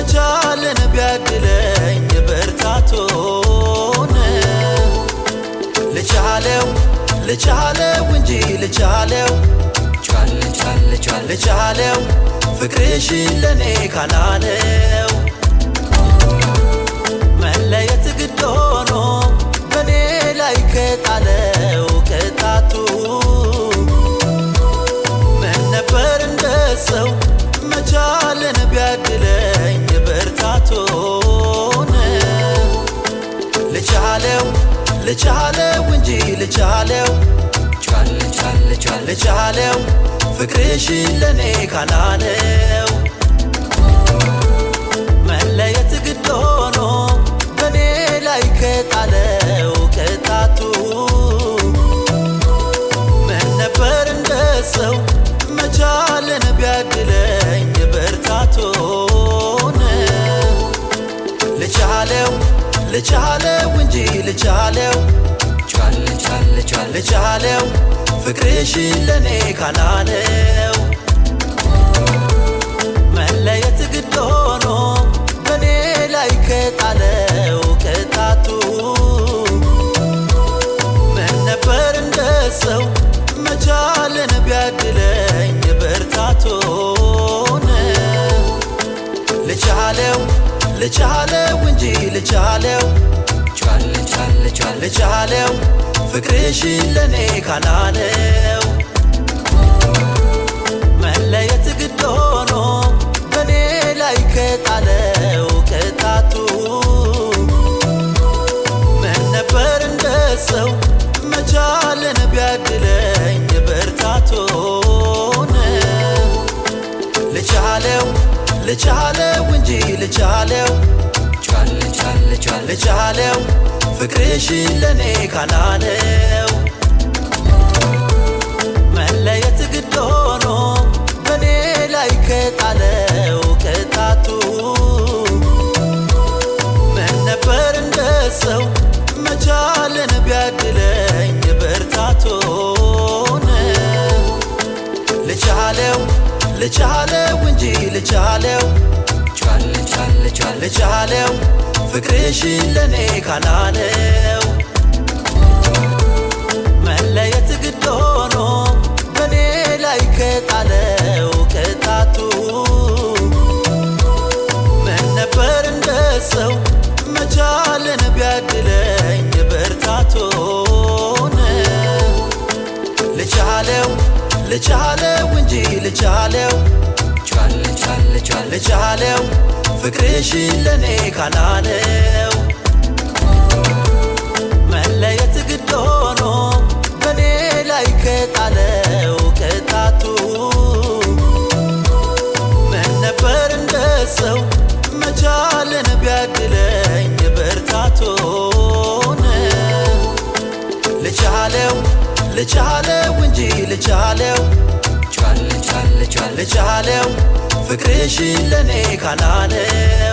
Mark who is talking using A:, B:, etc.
A: መቻልን ቢያድለኝ ብርታቱን ልቻለው እንጂ ልቻለው ልቻለው ፍቅርሽ ለኔ ካላለው መለየት ግድ ሆኖ በኔ ላይ ከጣለው ቅጣቱ ምን ነበር እንደሰው መቻልን ቢያድለኝ ብርታቱን ልቻለው እንጂ ልቻለው ፍቅርሽ ለኔ ካላለው መለየት ግድ ሆኖ በኔ ላይ ከጣለው ቅጣቱ ምን ነበር እንደሰው መቻልን ቢያድለኝ ብርታቱን ልቻለው እንጂ ልቻለው ፍቅርሽ ለኔ ካላለው መለየት ግድ ሆኖ በኔ ላይ ከጣለው ቅጣቱ ምን ነበር እንደሰው መቻልን ቢያድለኝ ብርታቱን ልቻለው እንጂ ልቻለው ፍቅርሽ ለኔ ካላለው መለየት ግድ ሆኖ በኔ ላይ ከጣለው ቅጣቱ ምን ነበር እንደሰው መቻልን ቢያድለኝ ብርታቱን ልቻለው እንጂ ልቻለው ፍቅርሽ ለኔ ካላለው መለየት ግድ ሆኖ በኔ ላይ ከጣለው ቅጣቱ ምን ነበር እንደሰው መቻልን ቢያድለኝ ብርታቱን ልቻለው እንጂ ልቻለው ፍቅርሽ ለኔ ካላለው መለየት ግድ ሆኖ በኔ ላይ ከጣለው ቅጣቱ ምን ነበር እንደሰው መቻልን ቢያድለኝ ብርታቱን ልቻለው እንጂ ልቻለው ፍቅርሽ ለኔ ካላለው መለየት ግድ ሆኖ በኔ ላይ ከጣለው ቅጣቱ ምን ነበር እንደሰው መቻልን ቢያድለኝ ብርታቱን ልቻለው እንጂ ልቻለው ፍቅርሽ ለኔ ካላለው